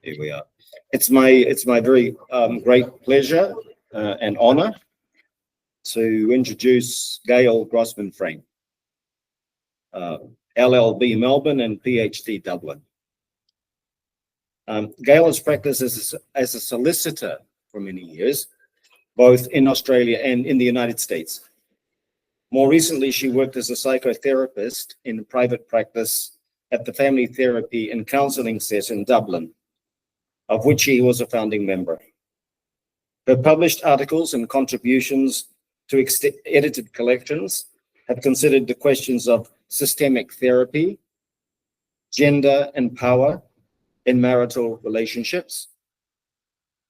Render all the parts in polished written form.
Here we are. It's my very great pleasure and honor to introduce Gail Grossman Freyne, LLB Melbourne and PhD Dublin. Gail has practiced as a solicitor for many years, both in Australia and in the United States. More recently, she worked as a psychotherapist in private practice at the Family Therapy and Counselling Set in Dublin, of which she was a founding member. Her published articles and contributions to edited collections have considered the questions of systemic therapy, gender and power in marital relationships,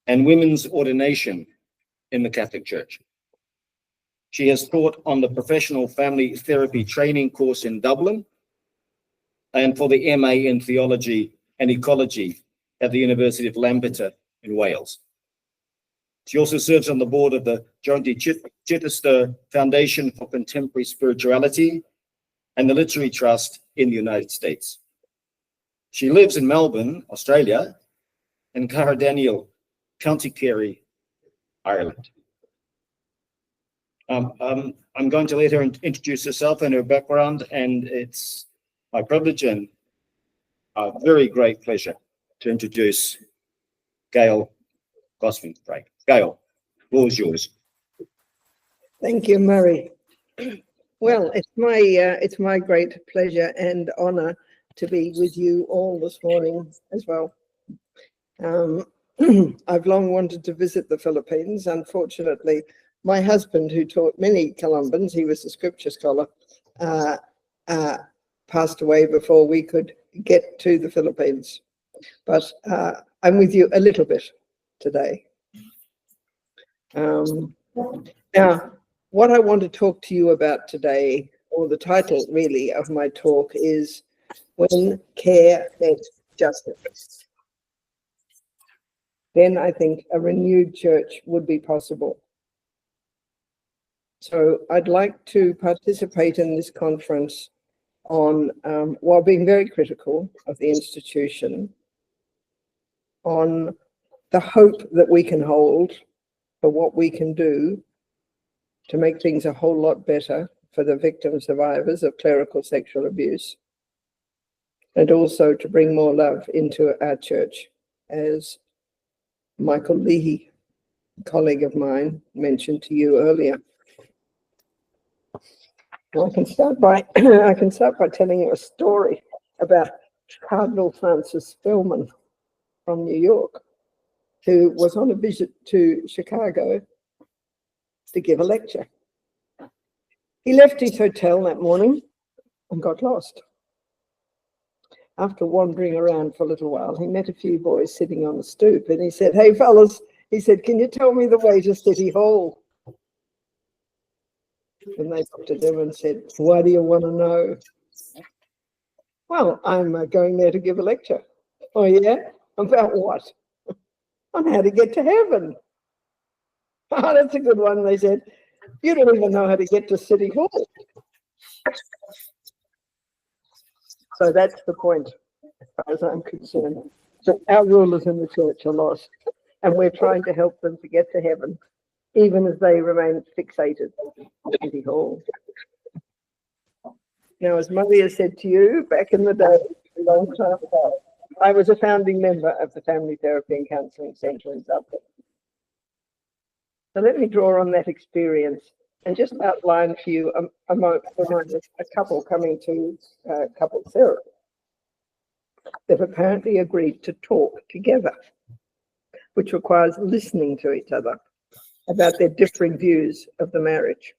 and women's ordination in the Catholic Church. She has taught on the Professional Family Therapy Training course in Dublin and for the MA in Theology and Ecology at the University of Lampeter in Wales. She also serves on the board of the Jointly Chichester Foundation for Contemporary Spirituality and the Literary Trust in the United States. She lives in Melbourne, Australia, and Carradaniel, County Kerry, Ireland. I'm going to let her introduce herself and her background, and it's my privilege and a very great pleasure to introduce Gail Grossman Freyne. Gail, the floor is yours. Thank you, Murray. Well, it's my great pleasure and honor to be with you all this morning as well. I've long wanted to visit the Philippines. Unfortunately, my husband, who taught many Columbans, he was a scripture scholar, passed away before we could get to the Philippines. But I'm with you a little bit today. Now, what I want to talk to you about today, or the title really of my talk, is When Care Met Justice. Then I think a renewed church would be possible. So I'd like to participate in this conference on, while being very critical of the institution, on the hope that we can hold for what we can do to make things a whole lot better for the victim survivors of clerical sexual abuse, and also to bring more love into our church, as Michael Leahy, a colleague of mine, mentioned to you earlier. I can start by telling you a story about Cardinal Francis Spellman from New York, who was on a visit to Chicago to give a lecture. He left his hotel that morning and got lost. After wandering around for a little while, he met a few boys sitting on the stoop, and he said, "Hey fellas," he said, "can you tell me the way to City Hall?" And they looked at him and said, "Why do you want to know?" "Well, I'm going there to give a lecture." "Oh yeah? About what?" "On how to get to heaven." "Oh, that's a good one," they said. "You don't even know how to get to City Hall." So that's the point, as far as I'm concerned. So our rulers in the church are lost, and we're trying to help them to get to heaven, even as they remain fixated on City Hall. Now, as Maria said to you, back in the day, a long time ago, I was a founding member of the Family Therapy and Counselling Centre in Dublin. So let me draw on that experience and just outline for you a couple coming to couple therapy. They've apparently agreed to talk together, which requires listening to each other about their differing views of the marriage.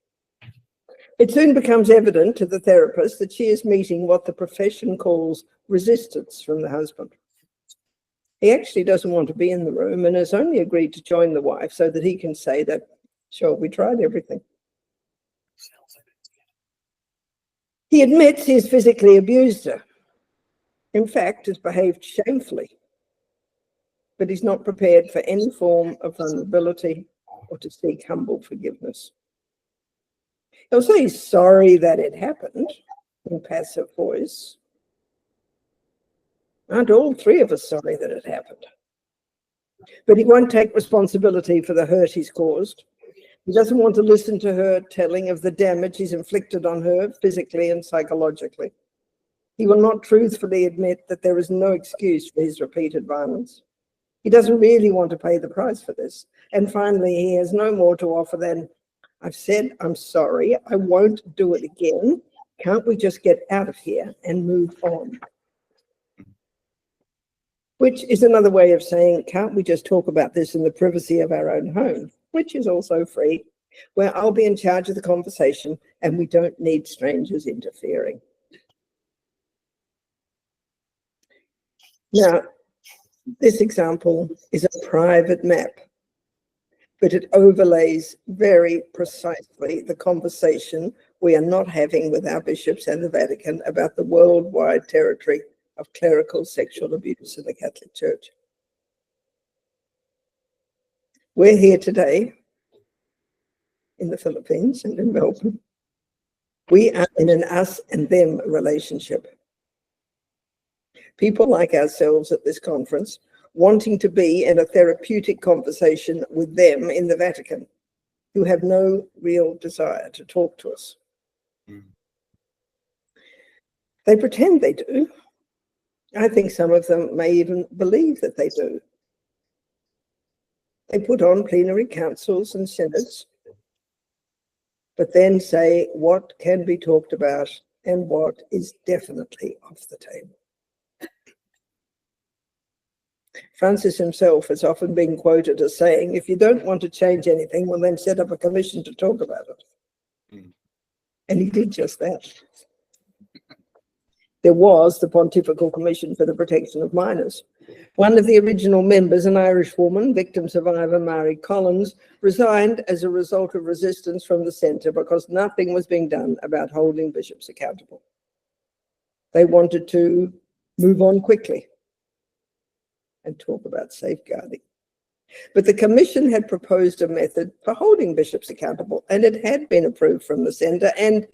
It soon becomes evident to the therapist that she is meeting what the profession calls resistance from the husband. He actually doesn't want to be in the room and has only agreed to join the wife so that he can say that, "Sure, we tried everything." He admits he's physically abused her. In fact, has behaved shamefully. But he's not prepared for any form of vulnerability or to seek humble forgiveness. He'll say he's sorry that it happened in passive voice. Aren't all three of us sorry that it happened? But he won't take responsibility for the hurt he's caused. He doesn't want to listen to her telling of the damage he's inflicted on her physically and psychologically. He will not truthfully admit that there is no excuse for his repeated violence. He doesn't really want to pay the price for this. And finally, he has no more to offer than, I've said I'm sorry, I won't do it again. Can't we just get out of here and move on? Which is another way of saying, can't we just talk about this in the privacy of our own home, which is also free, where I'll be in charge of the conversation and we don't need strangers interfering. Now, this example is a private map, but it overlays very precisely the conversation we are not having with our bishops and the Vatican about the worldwide territory of clerical sexual abuse in the Catholic Church. We're here today in the Philippines and in Melbourne. We are in an us and them relationship. People like ourselves at this conference wanting to be in a therapeutic conversation with them in the Vatican, who have no real desire to talk to us. They pretend they do. I think some of them may even believe that they do. They put on plenary councils and synods, but then say what can be talked about and what is definitely off the table. Francis himself has often been quoted as saying, if you don't want to change anything, well, then set up a commission to talk about it. And he did just that. There was the Pontifical Commission for the Protection of Minors. One of the original members, an Irish woman, victim survivor Mary Collins, resigned as a result of resistance from the centre because nothing was being done about holding bishops accountable. They wanted to move on quickly and talk about safeguarding. But the commission had proposed a method for holding bishops accountable, and it had been approved from the centre, and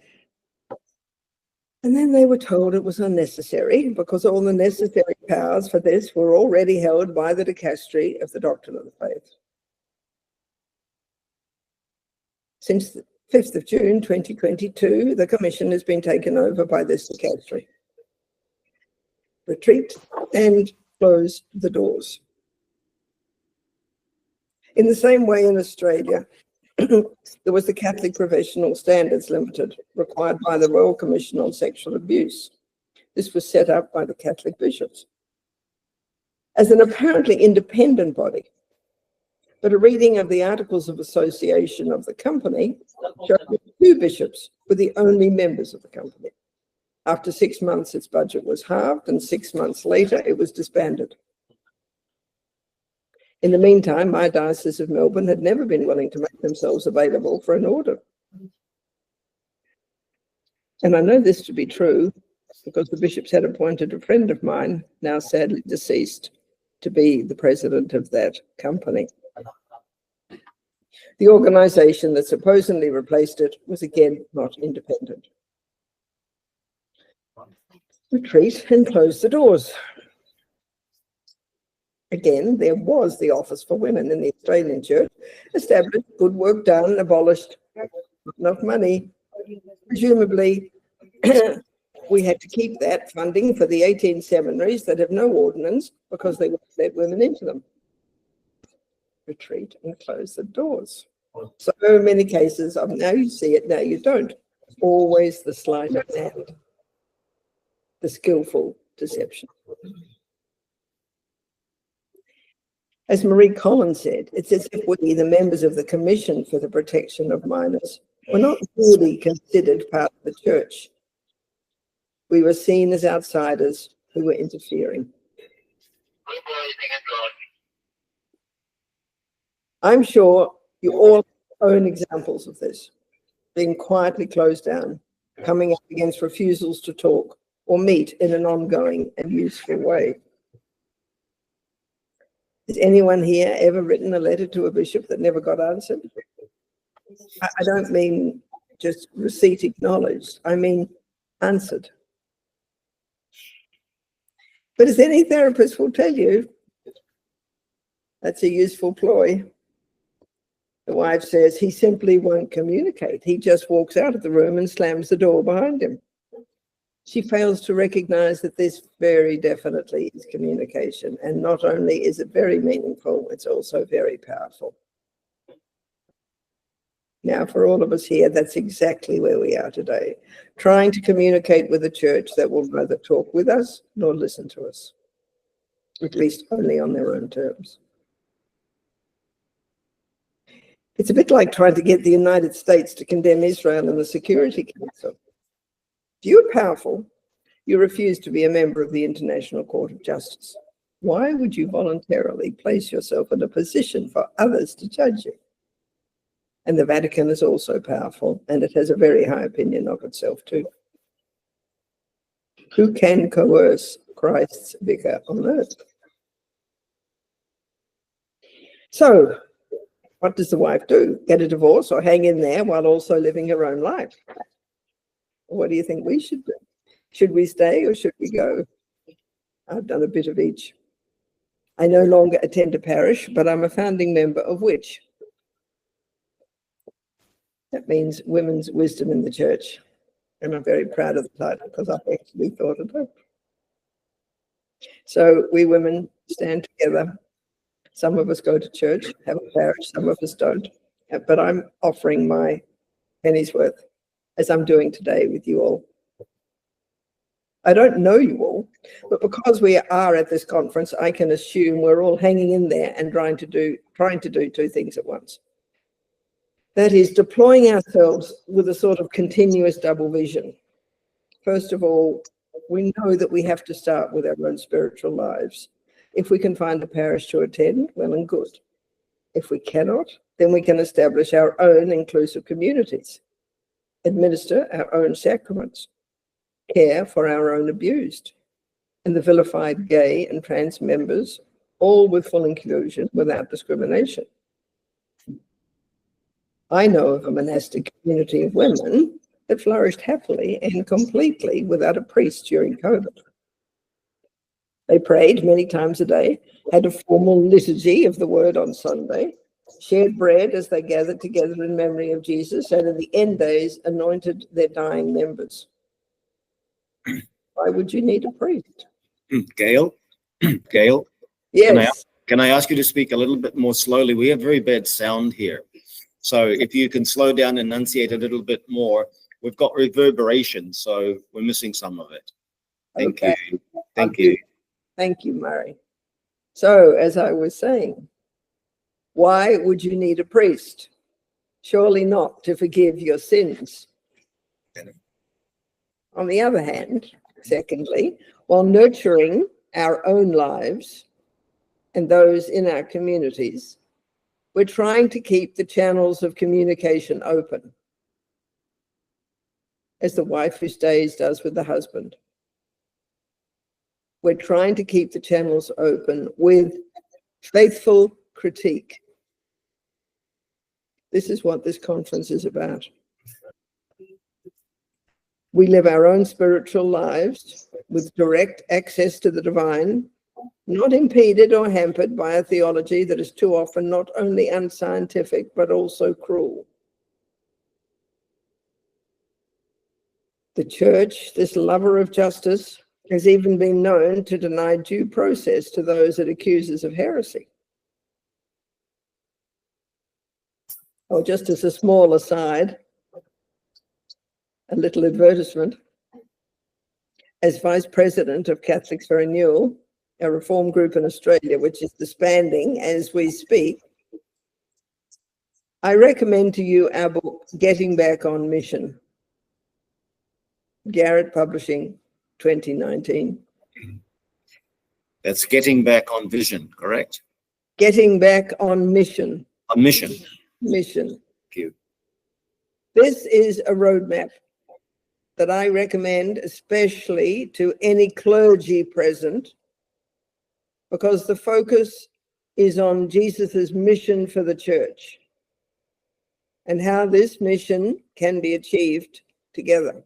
then they were told it was unnecessary because all the necessary powers for this were already held by the dicastery of the doctrine of the faith. Since the 5th of June 2022, the commission has been taken over by this dicastery. Retreat and close the doors. In the same way in Australia, there was the Catholic Professional Standards Limited, required by the Royal Commission on Sexual Abuse. This was set up by the Catholic bishops as an apparently independent body. But a reading of the Articles of Association of the company showed that 2 bishops were the only members of the company. After 6 months, its budget was halved, and 6 months later, it was disbanded. In the meantime, my Diocese of Melbourne had never been willing to make themselves available for an order. And I know this to be true because the bishops had appointed a friend of mine, now sadly deceased, to be the president of that company. The organisation that supposedly replaced it was again not independent. Retreat and close the doors. Again, there was the Office for Women in the Australian Church, established, good work done, abolished, not enough money. Presumably, we had to keep that funding for the 18 seminaries that have no ordinance because they won't let women into them. Retreat and close the doors. So many cases of now you see it, now you don't. Always the sleight of hand, the skillful deception. As Marie Collins said, it's as if we, the members of the Commission for the Protection of Minors, were not really considered part of the church. We were seen as outsiders who were interfering. I'm sure you all own examples of this, being quietly closed down, coming up against refusals to talk or meet in an ongoing and useful way. Has anyone here ever written a letter to a bishop that never got answered? I don't mean just receipt acknowledged, I mean answered. But as any therapist will tell you, That's a useful ploy. The wife says he simply won't communicate. He just walks out of the room and slams the door behind him. She fails to recognize that this very definitely is communication. And not only is it very meaningful, it's also very powerful. Now, for all of us here, that's exactly where we are today, trying to communicate with a church that will neither talk with us nor listen to us, at least only on their own terms. It's a bit like trying to get the United States to condemn Israel in the Security Council. You're powerful. You refuse to be a member of the International Court of Justice. Why would you voluntarily place yourself in a position for others to judge you? And the Vatican is also powerful, and it has a very high opinion of itself too. Who can coerce Christ's vicar on earth? So, what does the wife do? Get a divorce or hang in there while also living her own life? What do you think we should do? Should we stay or should we go? I've done a bit of each. I no longer attend a parish, but I'm a founding member of which? That means Women's Wisdom in the Church. And I'm very proud of the title because I've actually thought it up. So we women stand together. Some of us go to church, have a parish, some of us don't. But I'm offering my penny's worth, as I'm doing today with you all. I don't know you all, but because we are at this conference, I can assume we're all hanging in there and trying to do two things at once. That is, deploying ourselves with a sort of continuous double vision. First of all, we know that we have to start with our own spiritual lives. If we can find a parish to attend, well and good. If we cannot, then we can establish our own inclusive communities, administer our own sacraments, care for our own abused, and the vilified gay and trans members, all with full inclusion without discrimination. I know of a monastic community of women that flourished happily and completely without a priest during COVID. They prayed many times a day, had a formal liturgy of the word on Sunday, shared bread as they gathered together in memory of Jesus, and in the end days anointed their dying members. Why would you need a priest? Gail? Gail? Yes. Can I ask you to speak a little bit more slowly? We have very bad sound here. So if you can slow down and enunciate a little bit more, we've got reverberation, so we're missing some of it. Thank Okay. you. Thank you. Thank you, Murray. So, as I was saying, why would you need a priest? Surely not to forgive your sins. On the other hand, secondly, while nurturing our own lives and those in our communities, we're trying to keep the channels of communication open, as the wife who stays does with the husband. We're trying to keep the channels open with faithful critique. This is what this conference is about. We live our own spiritual lives with direct access to the divine, not impeded or hampered by a theology that is too often not only unscientific, but also cruel. The church, this lover of justice, has even been known to deny due process to those it accuses of heresy. Oh, just as a small aside, a little advertisement. As Vice President of Catholics for Renewal, a reform group in Australia, which is disbanding as we speak, I recommend to you our book, Getting Back on Mission. Garrett Publishing, 2019. That's Getting Back on Vision, correct? Getting Back on Mission. On mission. Mission. Thank you. This is a roadmap that I recommend especially to any clergy present, because the focus is on Jesus's mission for the church and how this mission can be achieved together.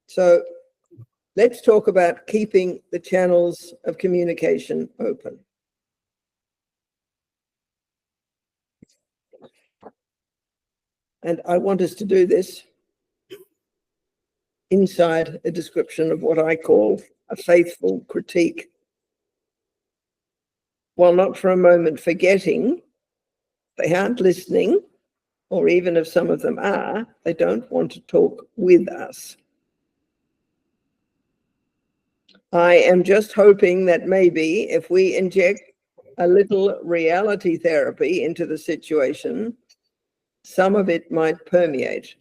So let's talk about keeping the channels of communication open. And I want us to do this inside a description of what I call a faithful critique, while not for a moment forgetting they aren't listening, or even if some of them are, they don't want to talk with us. I am just hoping that maybe if we inject a little reality therapy into the situation, some of it might permeate.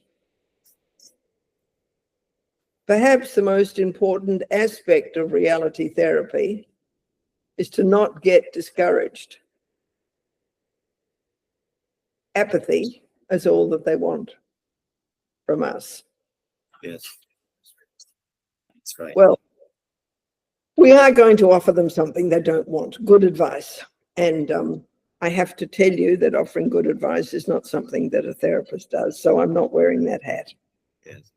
Perhaps the most important aspect of reality therapy is to not get discouraged. Apathy is all that they want from us. Yes. That's right. Well, we are going to offer them something they don't want, good advice. And I have to tell you that offering good advice is not something that a therapist does, so I'm not wearing that hat. Yes.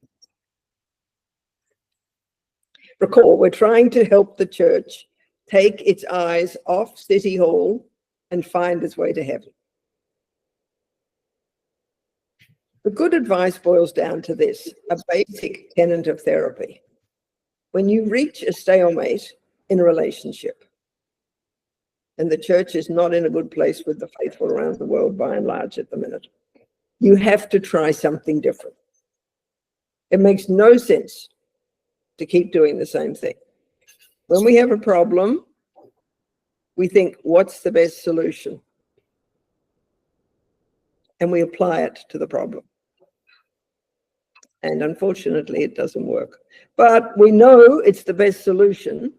Recall, we're trying to help the church take its eyes off City Hall and find its way to heaven. The good advice boils down to this, a basic tenet of therapy. When you reach a stalemate in a relationship, and the church is not in a good place with the faithful around the world by and large at the minute, you have to try something different. It makes no sense to keep doing the same thing. When we have a problem, we think, what's the best solution? And we apply it to the problem. And unfortunately, it doesn't work. But we know it's the best solution,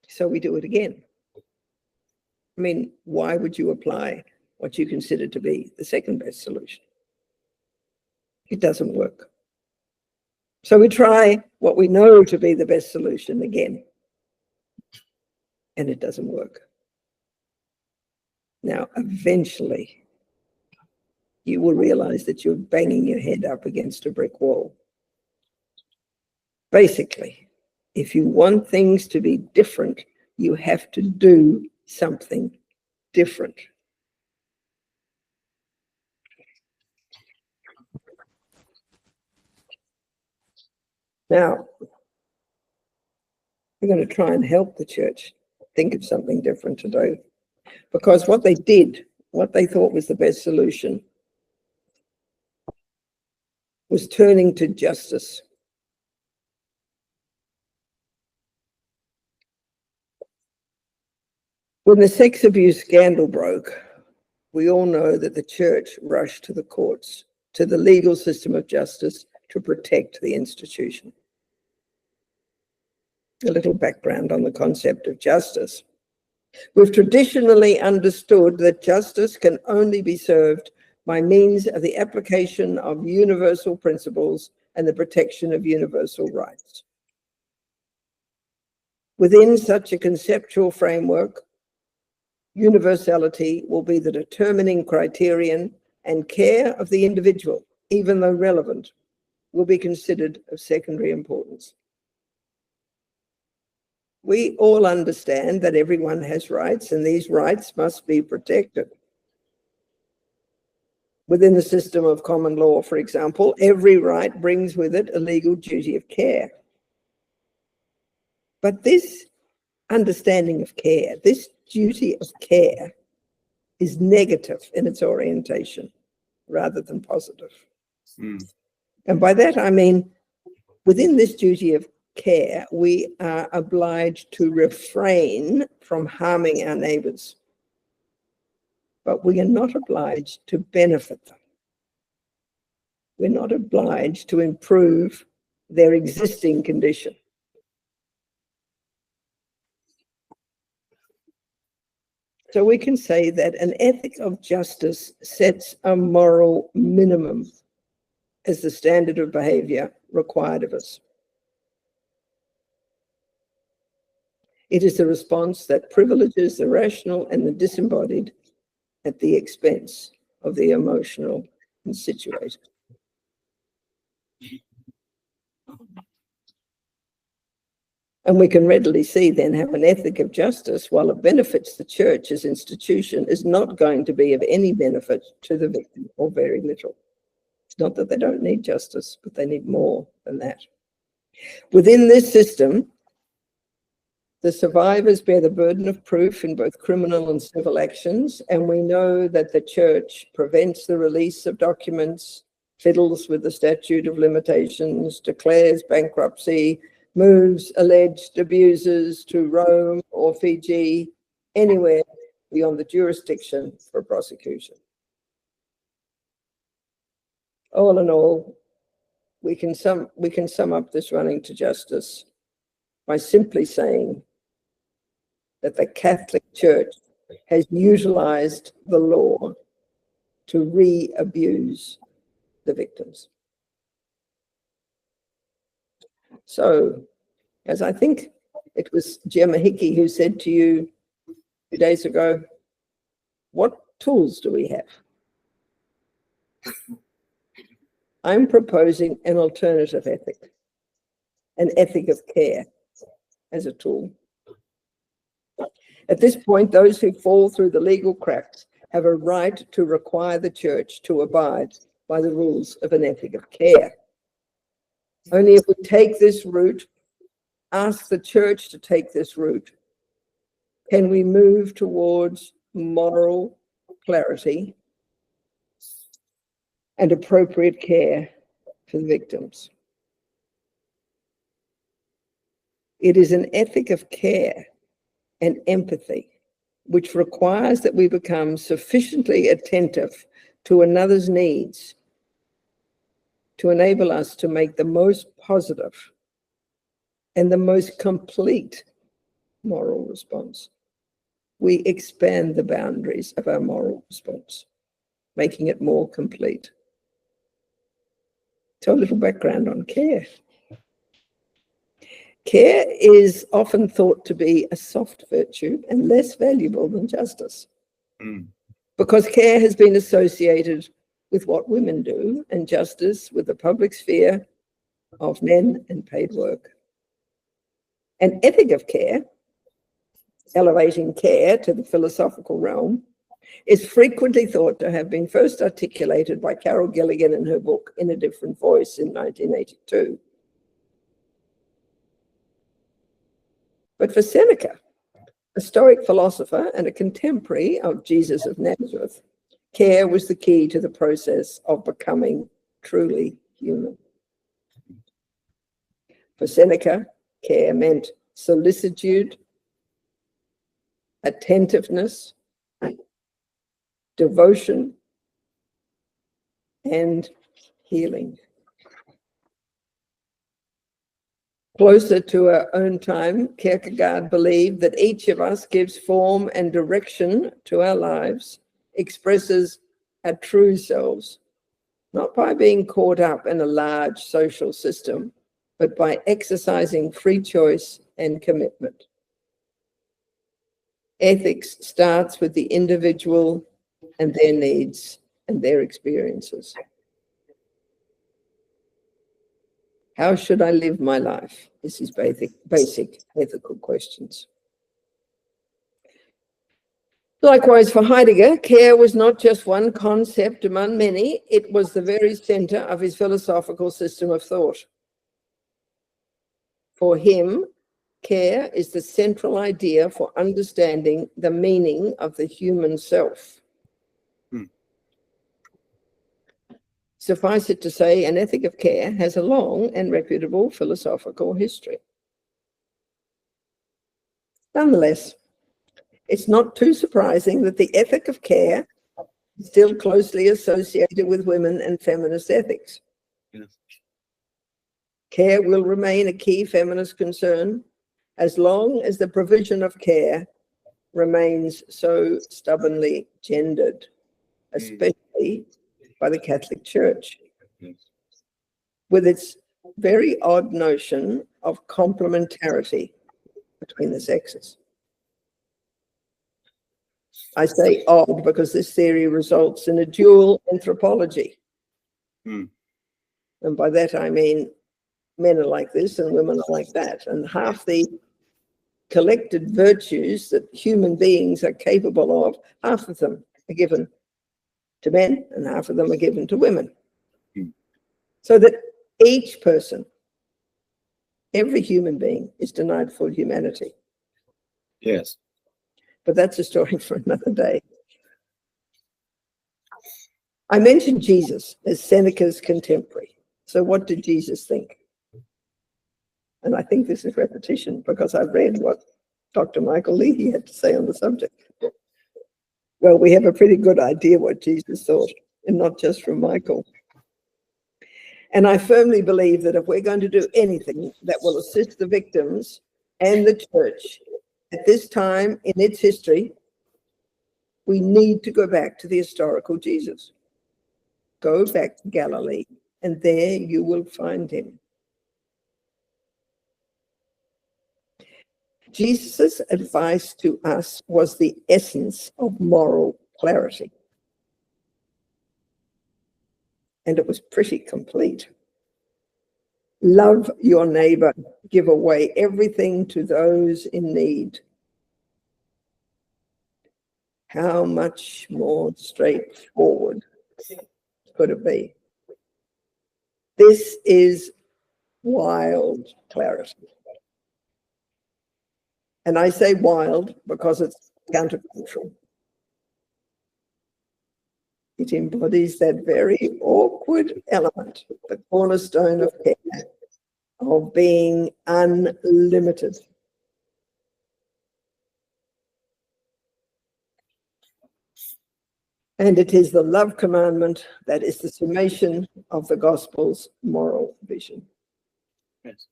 so we do it again. I mean, why would you apply what you consider to be the second best solution? It doesn't work. So we try what we know to be the best solution again, and it doesn't work. Now, eventually, you will realize that you're banging your head up against a brick wall. Basically, if you want things to be different, you have to do something different. Now, we're going to try and help the church think of something different today, because what they did, what they thought was the best solution, was turning to justice. When the sex abuse scandal broke, we all know that the church rushed to the courts, to the legal system of justice to protect the institution. A little background on the concept of justice. We've traditionally understood that justice can only be served by means of the application of universal principles and the protection of universal rights. Within such a conceptual framework, universality will be the determining criterion, and care of the individual, even though relevant, will be considered of secondary importance. We all understand that everyone has rights, and these rights must be protected. Within the system of common law, for example, every right brings with it a legal duty of care. But this understanding of care, this duty of care, is negative in its orientation rather than positive. And by that, I mean, within this duty of care, we are obliged to refrain from harming our neighbors, but we are not obliged to benefit them. We're not obliged to improve their existing condition. So we can say that an ethic of justice sets a moral minimum as the standard of behavior required of us. It is a response that privileges the rational and the disembodied at the expense of the emotional and situated. And we can readily see then how an ethic of justice, while it benefits the church as institution, is not going to be of any benefit to the victim, or very little. It's not that they don't need justice, but they need more than that. Within this system, the survivors bear the burden of proof in both criminal and civil actions, and we know that the church prevents the release of documents, fiddles with the statute of limitations, declares bankruptcy, moves alleged abusers to Rome or Fiji, anywhere beyond the jurisdiction for prosecution. All in all, we can sum up this running to justice by simply saying that the Catholic Church has utilized the law to re-abuse the victims. So, as I think it was Gemma Hickey who said to you 2 days ago, what tools do we have? I'm proposing an alternative ethic, an ethic of care as a tool. At this point, those who fall through the legal cracks have a right to require the church to abide by the rules of an ethic of care. Only if we take this route, ask the church to take this route, can we move towards moral clarity and appropriate care for the victims. It is an ethic of care and empathy, which requires that we become sufficiently attentive to another's needs to enable us to make the most positive and the most complete moral response. We expand the boundaries of our moral response, making it more complete. So a little background on care. Care is often thought to be a soft virtue and less valuable than justice, because care has been associated with what women do and justice with the public sphere of men and paid work. An ethic of care, elevating care to the philosophical realm, is frequently thought to have been first articulated by Carol Gilligan in her book In a Different Voice in 1982. But for Seneca, a Stoic philosopher and a contemporary of Jesus of Nazareth, care was the key to the process of becoming truly human. For Seneca, care meant solicitude, attentiveness, devotion, and healing. Closer to our own time, Kierkegaard believed that each of us gives form and direction to our lives, expresses our true selves, not by being caught up in a large social system, but by exercising free choice and commitment. Ethics starts with the individual and their needs and their experiences. How should I live my life? This is basic ethical questions. Likewise, for Heidegger, care was not just one concept among many, it was the very center of his philosophical system of thought. For him, care is the central idea for understanding the meaning of the human self. Suffice it to say, an ethic of care has a long and reputable philosophical history. Nonetheless, it's not too surprising that the ethic of care is still closely associated with women and feminist ethics. Yes. Care will remain a key feminist concern as long as the provision of care remains so stubbornly gendered, especially by the Catholic Church, with its very odd notion of complementarity between the sexes. I say odd because this theory results in a dual anthropology. And by that I mean men are like this and women are like that. And half the collected virtues that human beings are capable of, half of them are given to men and half of them are given to women. So that each person, every human being, is denied full humanity. Yes. But that's a story for another day. I mentioned Jesus as Seneca's contemporary. So what did Jesus think? And I think this is repetition because I've read what Dr. Michael Leahy had to say on the subject. Well, we have a pretty good idea what Jesus thought, and not just from Michael. And I firmly believe that if we're going to do anything that will assist the victims and the church at this time in its history, we need to go back to the historical Jesus. Go back to Galilee, and there you will find him. Jesus' advice to us was the essence of moral clarity. And it was pretty complete. Love your neighbor, give away everything to those in need. How much more straightforward could it be? This is wild clarity. And I say wild because it's countercultural. It embodies that very awkward element, the cornerstone of care, of being unlimited. And it is the love commandment that is the summation of the gospel's moral vision. Yes.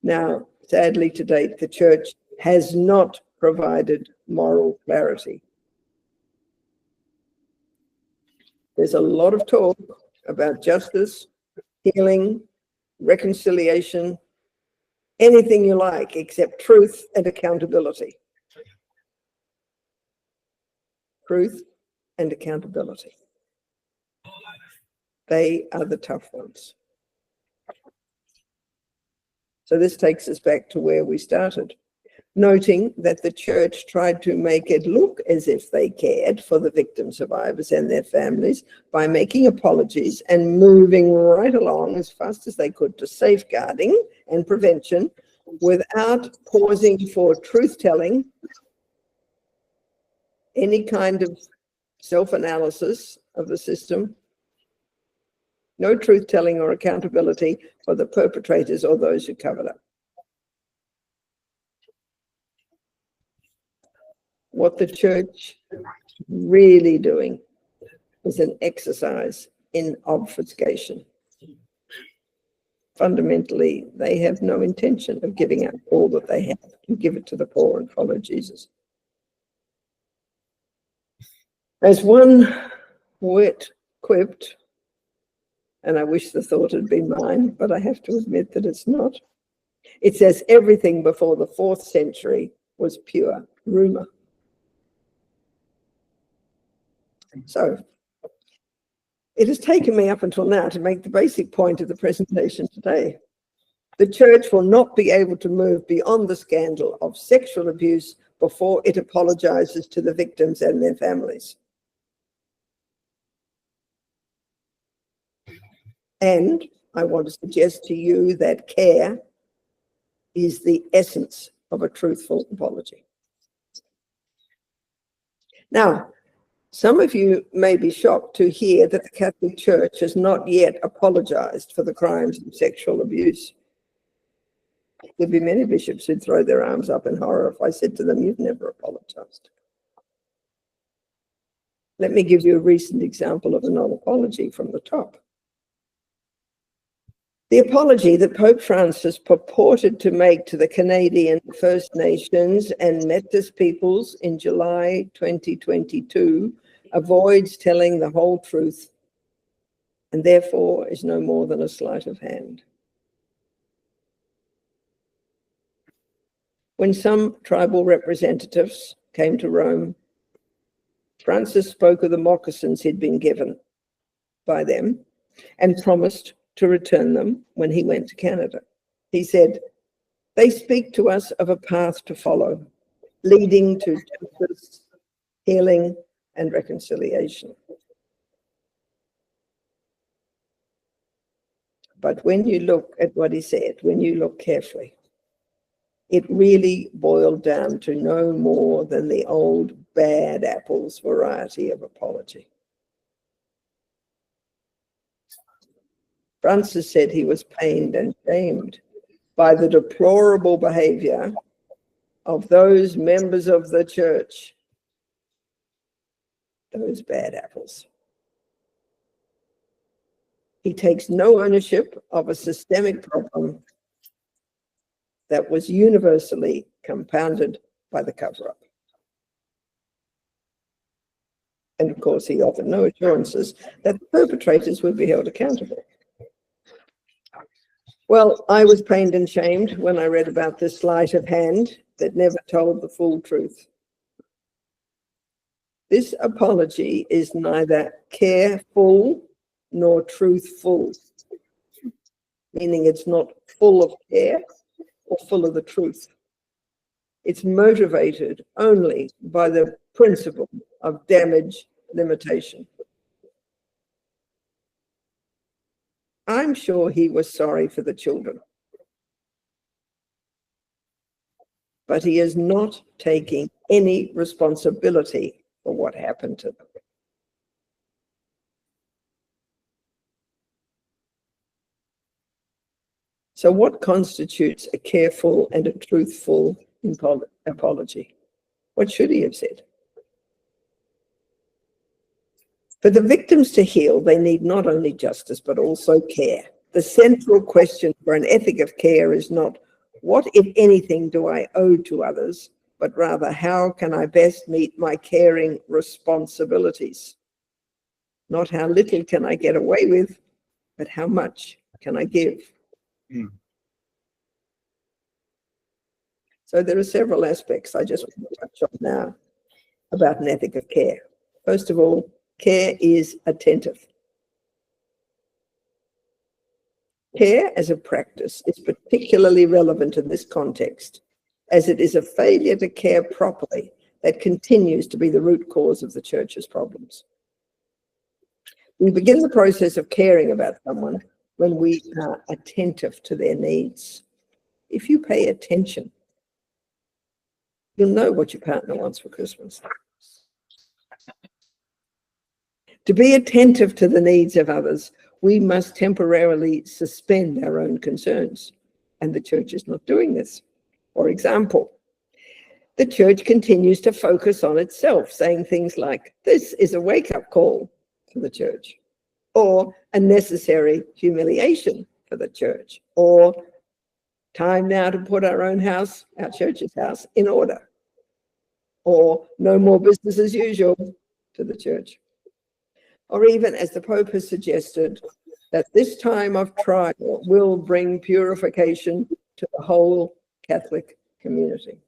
Now, sadly, to date, the church has not provided moral clarity. There's a lot of talk about justice, healing, reconciliation, anything you like, except truth and accountability. Truth and accountability. They are the tough ones. So this takes us back to where we started, noting that the church tried to make it look as if they cared for the victim survivors and their families by making apologies and moving right along as fast as they could to safeguarding and prevention without pausing for truth-telling, any kind of self-analysis of the system, no truth-telling or accountability for the perpetrators or those who covered up. What the church really doing is an exercise in obfuscation. Fundamentally, they have no intention of giving up all that they have and give it to the poor and follow Jesus. As one wit quipped, and I wish the thought had been mine, but I have to admit that it's not. It says everything before the 4th century was pure rumor. So it has taken me up until now to make the basic point of the presentation today. The church will not be able to move beyond the scandal of sexual abuse before it apologizes to the victims and their families. And I want to suggest to you that care is the essence of a truthful apology. Now, some of you may be shocked to hear that the Catholic Church has not yet apologized for the crimes of sexual abuse. There'd be many bishops who'd throw their arms up in horror if I said to them, "You've never apologized." Let me give you a recent example of a non-apology from the top. The apology that Pope Francis purported to make to the Canadian First Nations and Métis peoples in July 2022 avoids telling the whole truth and therefore is no more than a sleight of hand. When some tribal representatives came to Rome, Francis spoke of the moccasins he'd been given by them and promised to return them when he went to Canada. He said, "They speak to us of a path to follow, leading to justice, healing, and reconciliation. But when you look at what he said, when you look carefully, it really boiled down to no more than the old bad apples variety of apology." Francis said he was pained and shamed by the deplorable behavior of those members of the church, those bad apples. He takes no ownership of a systemic problem that was universally compounded by the cover-up. And of course, he offered no assurances that the perpetrators would be held accountable. Well, I was pained and shamed when I read about this sleight of hand that never told the full truth. This apology is neither careful nor truthful, meaning it's not full of care or full of the truth. It's motivated only by the principle of damage limitation. I'm sure he was sorry for the children, but he is not taking any responsibility for what happened to them. So what constitutes a careful and a truthful apology? What should he have said? For the victims to heal, they need not only justice, but also care. The central question for an ethic of care is not, what, if anything, do I owe to others, but rather, how can I best meet my caring responsibilities? Not how little can I get away with, but how much can I give? So there are several aspects I just want to touch on now about an ethic of care. First of all, care is attentive. Care as a practice is particularly relevant in this context, as it is a failure to care properly that continues to be the root cause of the church's problems. We begin the process of caring about someone when we are attentive to their needs. If you pay attention, you'll know what your partner wants for Christmas. To be attentive to the needs of others, we must temporarily suspend our own concerns, and the church is not doing this. For example, the church continues to focus on itself, saying things like, "This is a wake-up call for the church," or "a necessary humiliation for the church," or "time now to put our own house, our church's house, in order," or "no more business as usual" to the church. Or even, as the Pope has suggested, that this time of trial will bring purification to the whole Catholic community.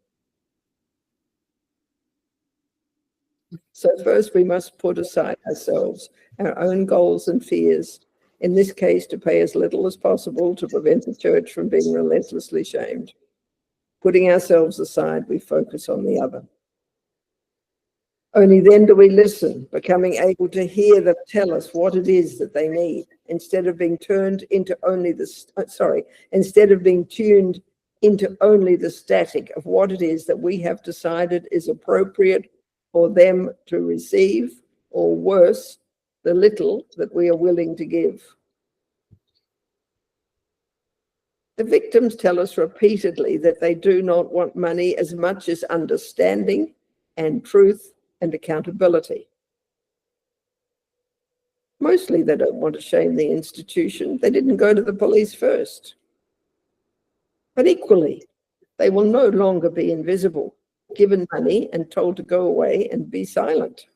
So first we must put aside ourselves, our own goals and fears, in this case to pay as little as possible to prevent the church from being relentlessly shamed. Putting ourselves aside, we focus on the other. Only then do we listen, becoming able to hear them tell us what it is that they need, instead of being tuned into only the static of what it is that we have decided is appropriate for them to receive, or worse, the little that we are willing to give. The victims tell us repeatedly that they do not want money as much as understanding and truth and accountability. Mostly they don't want to shame the institution. They didn't go to the police first. But equally, they will no longer be invisible, given money and told to go away and be silent.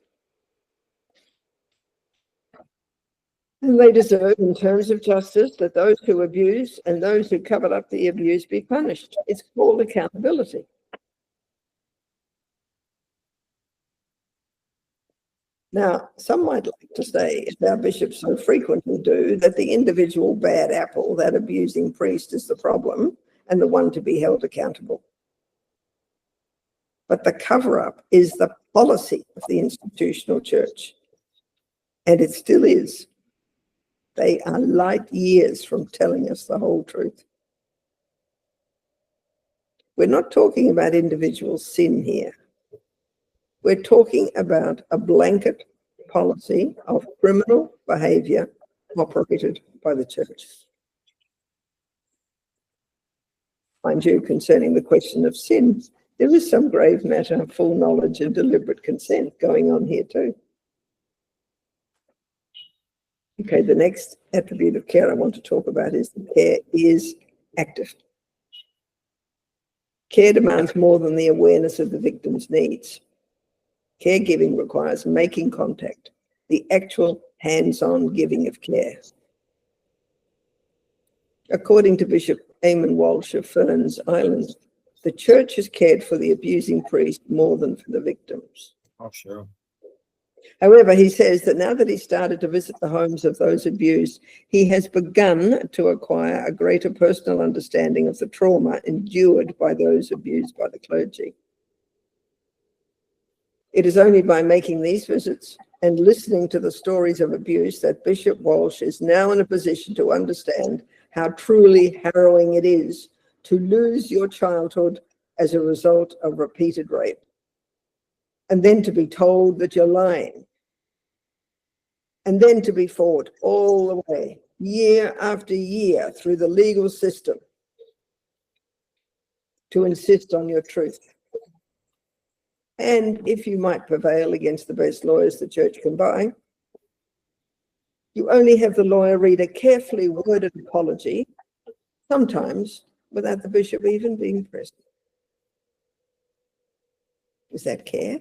And they deserve, in terms of justice, that those who abuse and those who covered up the abuse be punished. It's called accountability. Now, some might like to say, as our bishops so frequently do, that the individual bad apple, that abusing priest, is the problem and the one to be held accountable. But the cover-up is the policy of the institutional church, and it still is. They are light years from telling us the whole truth. We're not talking about individual sin here. We're talking about a blanket policy of criminal behavior operated by the church. Mind you, concerning the question of sin, there is some grave matter of full knowledge and deliberate consent going on here too. Okay, the next attribute of care I want to talk about is that care is active. Care demands more than the awareness of the victim's needs. Caregiving requires making contact, the actual hands-on giving of care. According to Bishop Eamon Walsh of Ferns Island, the church has cared for the abusing priest more than for the victims. Oh, sure. However, he says that now that he started to visit the homes of those abused, he has begun to acquire a greater personal understanding of the trauma endured by those abused by the clergy. It is only by making these visits and listening to the stories of abuse that Bishop Walsh is now in a position to understand how truly harrowing it is to lose your childhood as a result of repeated rape, and then to be told that you're lying, and then to be fought all the way, year after year, through the legal system to insist on your truth. And if you might prevail against the best lawyers the church can buy, you only have the lawyer read a carefully worded apology, sometimes without the bishop even being present. Is that care?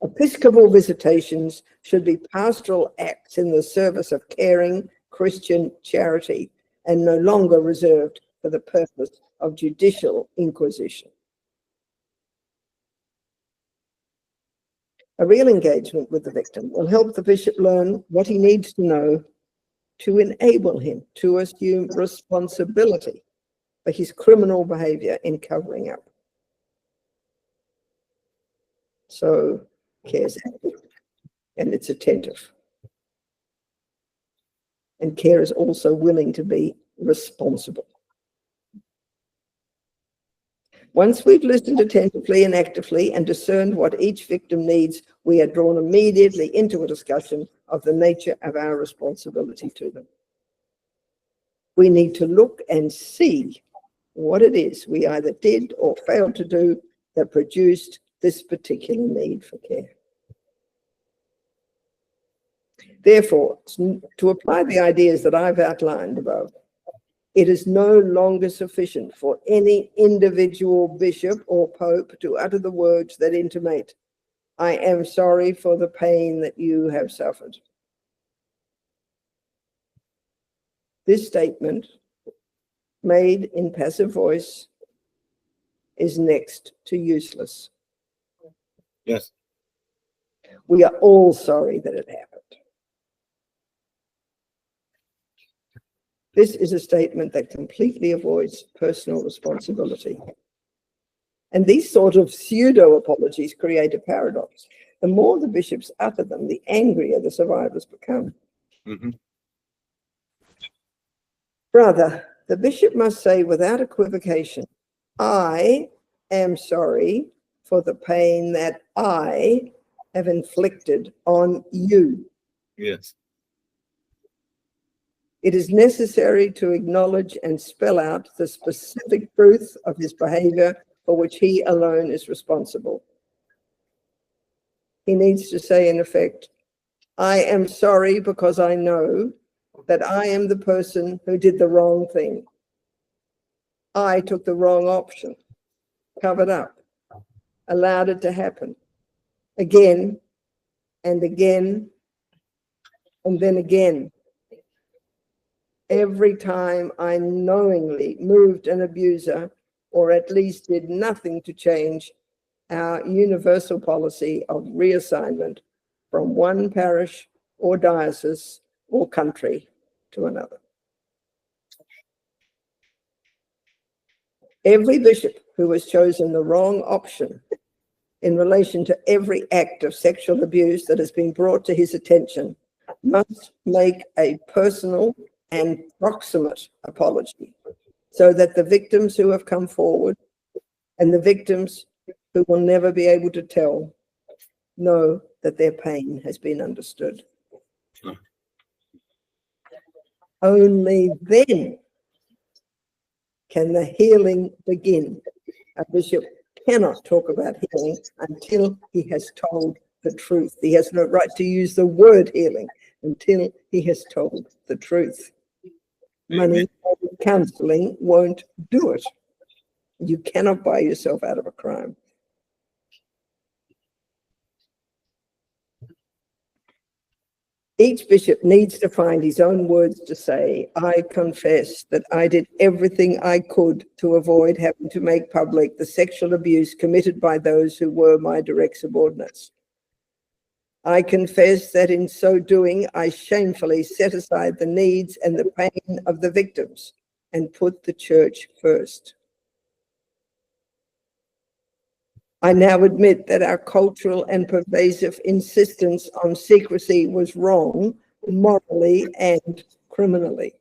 Episcopal visitations should be pastoral acts in the service of caring Christian charity and no longer reserved for the purpose of judicial inquisition. A real engagement with the victim will help the bishop learn what he needs to know to enable him to assume responsibility for his criminal behavior in covering up. So care is active and it's attentive. And care is also willing to be responsible. Once we've listened attentively and actively and discerned what each victim needs, we are drawn immediately into a discussion of the nature of our responsibility to them. We need to look and see what it is we either did or failed to do that produced this particular need for care. Therefore, to apply the ideas that I've outlined above, it is no longer sufficient for any individual bishop or pope to utter the words that intimate, "I am sorry for the pain that you have suffered." This statement, made in passive voice, is next to useless. Yes. We are all sorry that it happened. This is a statement that completely avoids personal responsibility. And these sort of pseudo-apologies create a paradox. The more the bishops utter them, the angrier the survivors become. Mm-hmm. Rather, the bishop must say without equivocation, "I am sorry for the pain that I have inflicted on you." Yes. It is necessary to acknowledge and spell out the specific truth of his behavior for which he alone is responsible. He needs to say, in effect, "I am sorry because I know that I am the person who did the wrong thing. I took the wrong option, covered up, allowed it to happen again and again and then again. Every time I knowingly moved an abuser, or at least did nothing to change our universal policy of reassignment from one parish or diocese or country to another. Every bishop who has chosen the wrong option in relation to every act of sexual abuse that has been brought to his attention must make a personal and proximate apology, so that the victims who have come forward and the victims who will never be able to tell know that their pain has been understood. Only then can the healing begin. A bishop cannot talk about healing until he has told the truth. He has no right to use the word healing until he has told the truth. Money and counseling won't do it. You cannot buy yourself out of a crime. Each bishop needs to find his own words to say, I confess that I did everything I could to avoid having to make public the sexual abuse committed by those who were my direct subordinates. I confess that in so doing, I shamefully set aside the needs and the pain of the victims and put the church first. I now admit that our cultural and pervasive insistence on secrecy was wrong, morally and criminally.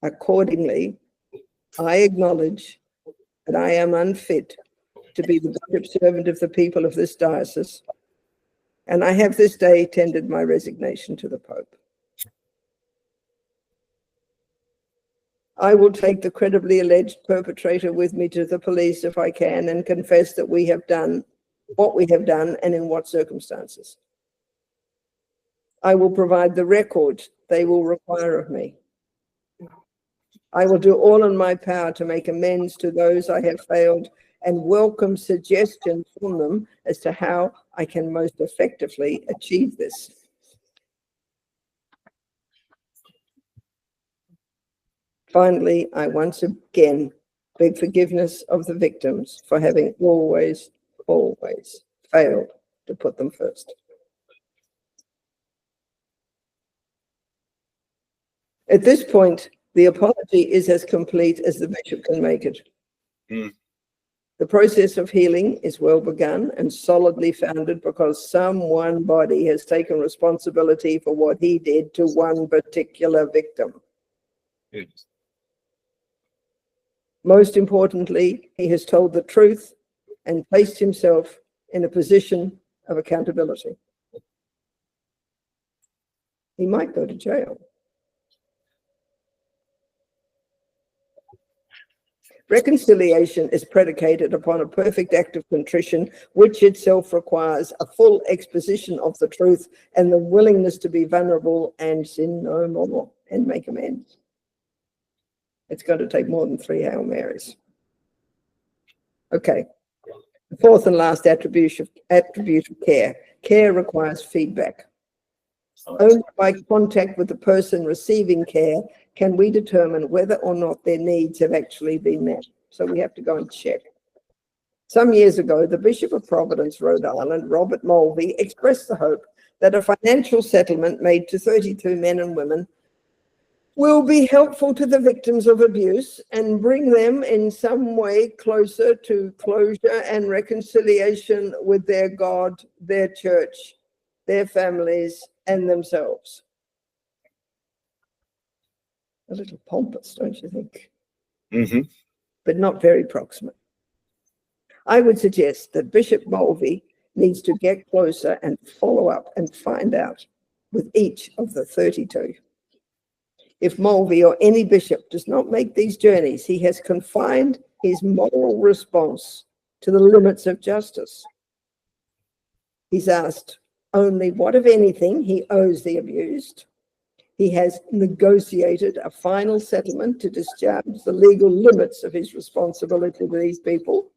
Accordingly, I acknowledge that I am unfit to be the bishop servant of the people of this diocese, and I have this day tendered my resignation to the Pope. I will take the credibly alleged perpetrator with me to the police if I can and confess that we have done what we have done and in what circumstances. I will provide the record they will require of me. I will do all in my power to make amends to those I have failed and welcome suggestions from them as to how I can most effectively achieve this. Finally, I once again beg forgiveness of the victims for having always failed to put them first. At this point, the apology is as complete as the bishop can make it. The process of healing is well begun and solidly founded because some one body has taken responsibility for what he did to one particular victim. Most importantly, he has told the truth and placed himself in a position of accountability. He might go to jail. Reconciliation is predicated upon a perfect act of contrition, which itself requires a full exposition of the truth and the willingness to be vulnerable and sin no more and make amends. It's going to take more than 3 Hail Marys. Okay. The fourth and last attribute of care. Care requires feedback. Only by contact with the person receiving care can we determine whether or not their needs have actually been met. So we have to go and check. Some years ago, the Bishop of Providence, Rhode Island, Robert Mulvey, expressed the hope that a financial settlement made to 32 men and women will be helpful to the victims of abuse and bring them in some way closer to closure and reconciliation with their God, their church, their families, and themselves. A little pompous, don't you think? Mm-hmm. But not very proximate. I would suggest that Bishop Mulvey needs to get closer and follow up and find out with each of the 32. If Mulvey or any bishop does not make these journeys, he has confined his moral response to the limits of justice. He's asked only what, if anything, he owes the abused. He has negotiated a final settlement to discharge the legal limits of his responsibility to these people,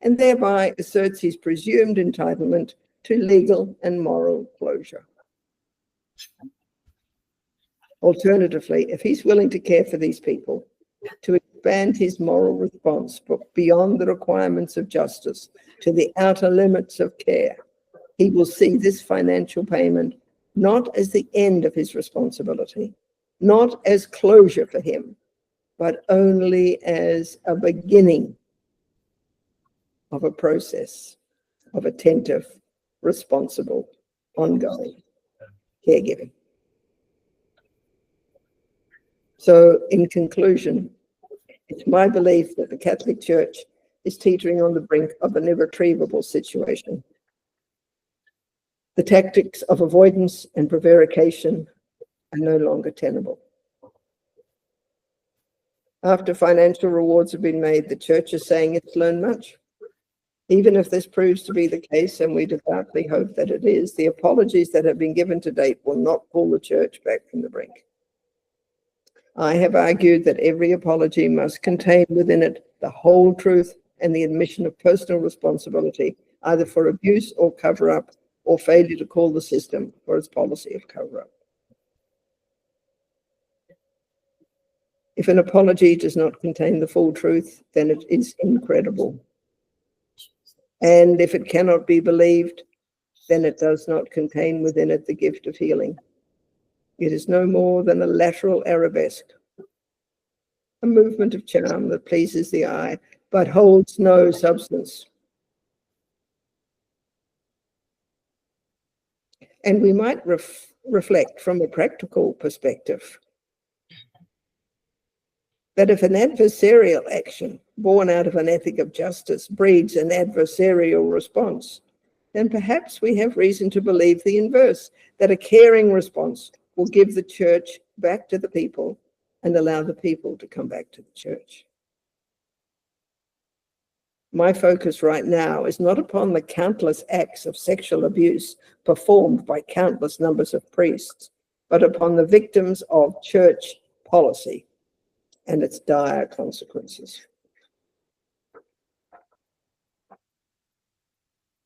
and thereby asserts his presumed entitlement to legal and moral closure. Alternatively, if he's willing to care for these people, to expand his moral response beyond the requirements of justice to the outer limits of care, he will see this financial payment not as the end of his responsibility, not as closure for him, but only as a beginning of a process of attentive, responsible, ongoing caregiving. So, in conclusion, it's my belief that the Catholic Church is teetering on the brink of an irretrievable situation. The tactics of avoidance and prevarication are no longer tenable. After financial rewards have been made, the Church is saying it's learned much. Even if this proves to be the case, and we devoutly hope that it is, the apologies that have been given to date will not pull the Church back from the brink. I have argued that every apology must contain within it the whole truth and the admission of personal responsibility, either for abuse or cover-up, or failure to call the system for its policy of cover-up. If an apology does not contain the full truth, then it is incredible. And if it cannot be believed, then it does not contain within it the gift of healing. It is no more than a lateral arabesque, a movement of charm that pleases the eye, but holds no substance. And we might reflect from a practical perspective that if an adversarial action born out of an ethic of justice breeds an adversarial response, then perhaps we have reason to believe the inverse, that a caring response will give the Church back to the people and allow the people to come back to the Church. My focus right now is not upon the countless acts of sexual abuse performed by countless numbers of priests, but upon the victims of Church policy and its dire consequences.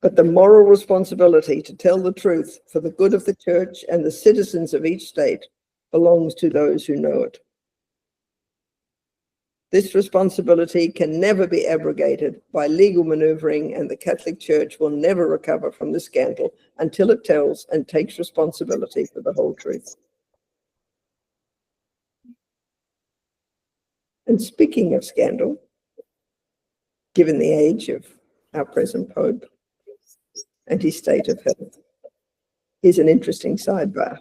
But the moral responsibility to tell the truth for the good of the Church and the citizens of each state belongs to those who know it. This responsibility can never be abrogated by legal maneuvering, and the Catholic Church will never recover from the scandal until it tells and takes responsibility for the whole truth. And speaking of scandal, given the age of our present Pope and his state of health, here's an interesting sidebar.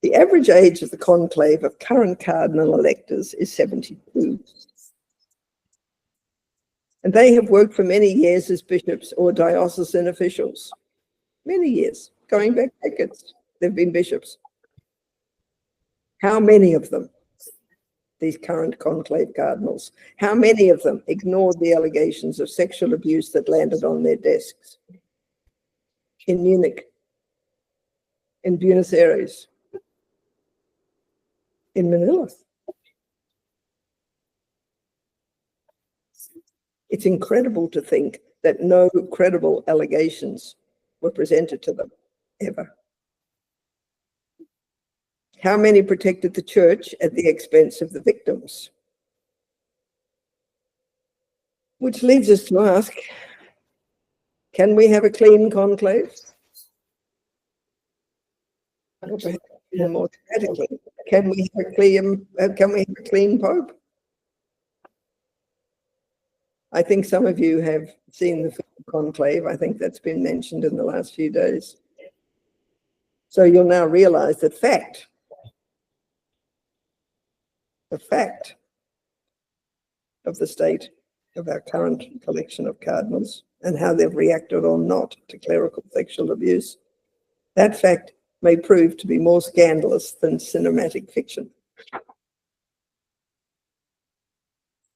The average age of the conclave of current cardinal electors is 72. And they have worked for many years as bishops or diocesan officials. Many years, going back decades, they've been bishops. How many of them, these current conclave cardinals, how many of them ignored the allegations of sexual abuse that landed on their desks? In Munich, in Buenos Aires, in Manila. It's incredible to think that no credible allegations were presented to them, ever. How many protected the Church at the expense of the victims? Which leads us to ask, can we have a clean conclave? Or perhaps more dramatically, can we have a clean Pope? I think some of you have seen the film Conclave. I think that's been mentioned in the last few days. So you'll now realize that the fact of the state of our current collection of cardinals and how they've reacted or not to clerical sexual abuse, that fact may prove to be more scandalous than cinematic fiction.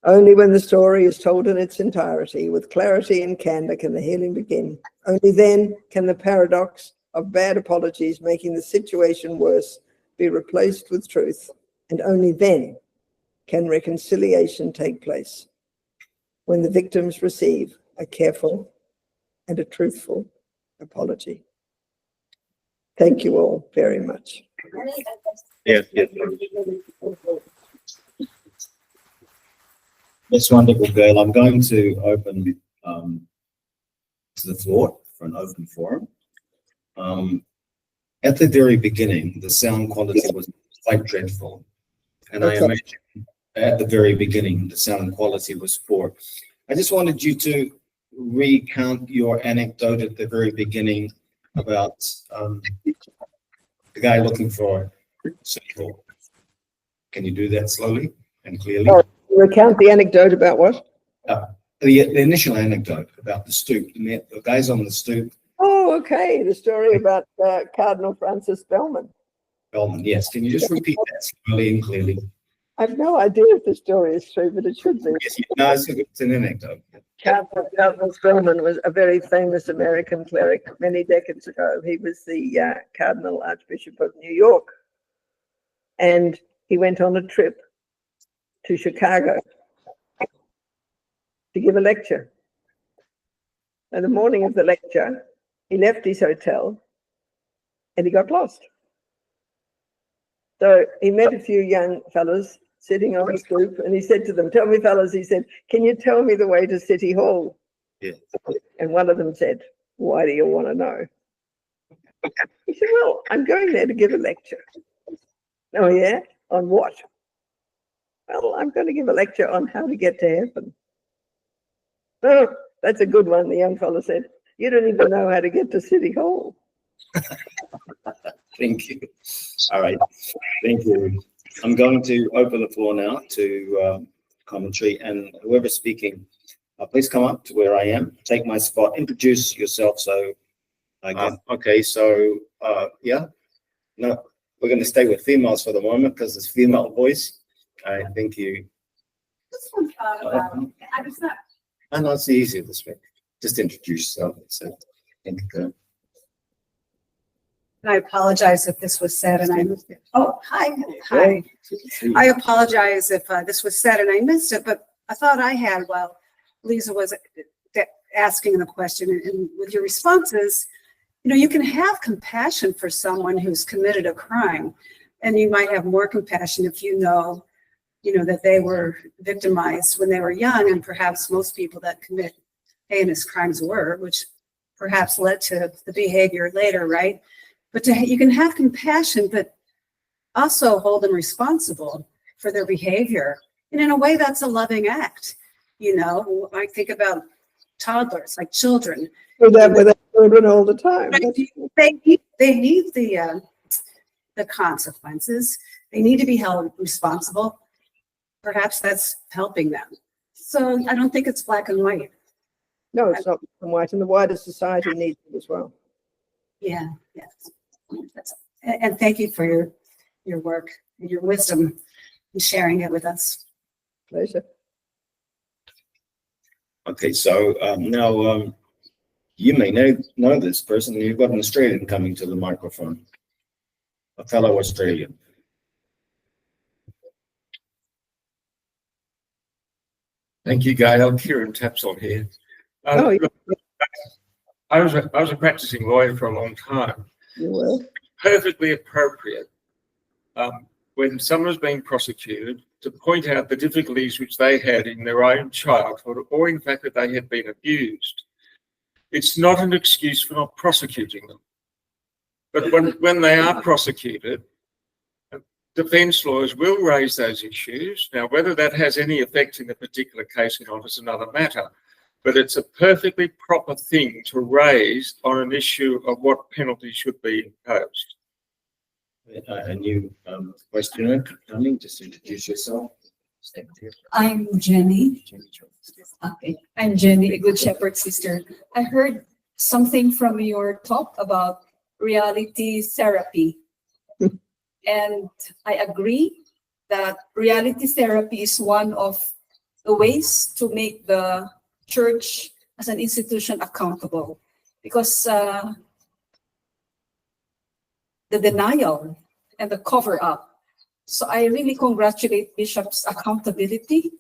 Only when the story is told in its entirety, with clarity and candor, can the healing begin. Only then can the paradox of bad apologies making the situation worse be replaced with truth. And only then can reconciliation take place, when the victims receive a careful and a truthful apology. Thank you all very much. Yeah. That's wonderful, Gail. I'm going to open to the floor for an open forum. At the very beginning, the sound quality was quite dreadful. And I imagine at the very beginning, the sound quality was poor. I just wanted you to recount your anecdote at the very beginning about the guy looking for circle. Can you do that slowly and clearly? Oh, recount the anecdote about what? The initial anecdote about the stoop, the guys on the stoop. Oh, okay. The story about Cardinal Francis Bellman. Bellman, yes. Can you just repeat that slowly and clearly? I have no idea if the story is true, but it should be. Yes, no, it's an anecdote. Cardinal Grossman was a very famous American cleric many decades ago. He was the Cardinal Archbishop of New York. And he went on a trip to Chicago to give a lecture. And the morning of the lecture, he left his hotel and he got lost. So he met a few young fellas sitting on the stoop, and he said to them, "Tell me, fellas," he said, "can you tell me the way to City Hall?" Yeah. And one of them said, "Why do you want to know?" He said, "Well, I'm going there to give a lecture." "Oh, yeah? On what?" "Well, I'm going to give a lecture on how to get to heaven." "Oh, that's a good one," the young fellow said. "You don't even know how to get to City Hall." Thank you. All right. Thank you. I'm going to open the floor now to commentary, and whoever's speaking, please come up to where I am, take my spot, introduce yourself. So, okay. So, yeah, no, we're going to stay with females for the moment because it's female voice. I think you. This one, I was not. I know it's easier this way. Just introduce yourself. So, thank you. I apologize if this was said and I missed it. Oh, hi. Hi. I apologize if this was said and I missed it, but I thought I had while Lisa was asking the question, and with your responses, you know, you can have compassion for someone who's committed a crime, and you might have more compassion if you know, that they were victimized when they were young, and perhaps most people that commit heinous crimes were, which perhaps led to the behavior later, right? But you can have compassion, but also hold them responsible for their behavior. And in a way, that's a loving act. I think about toddlers, like children. Do that with children all the time. They need the consequences. They need to be held responsible. Perhaps that's helping them. So I don't think it's black and white. No, it's not black and white, and the wider society needs it as well. Yeah, yes. And thank you for your work and your wisdom and sharing it with us. Pleasure. Okay, so now you may know this person. You've got an Australian coming to the microphone, a fellow Australian. Thank you, Gail. Kieran Tapsell here. I was a practicing lawyer for a long time. You will. Perfectly appropriate when someone is being prosecuted to point out the difficulties which they had in their own childhood, or in fact that they had been abused. It's not an excuse for not prosecuting them. But when they are prosecuted, defence lawyers will raise those issues. Now, whether that has any effect in the particular case or not is another matter. But it's a perfectly proper thing to raise on an issue of what penalty should be imposed. A new questioner coming, just introduce yourself. I'm Jenny. Okay, I'm Jenny, a Good Shepherd sister. I heard something from your talk about reality therapy. And I agree that reality therapy is one of the ways to make the church as an institution accountable, because the denial and the cover-up. So I really congratulate Bishop's accountability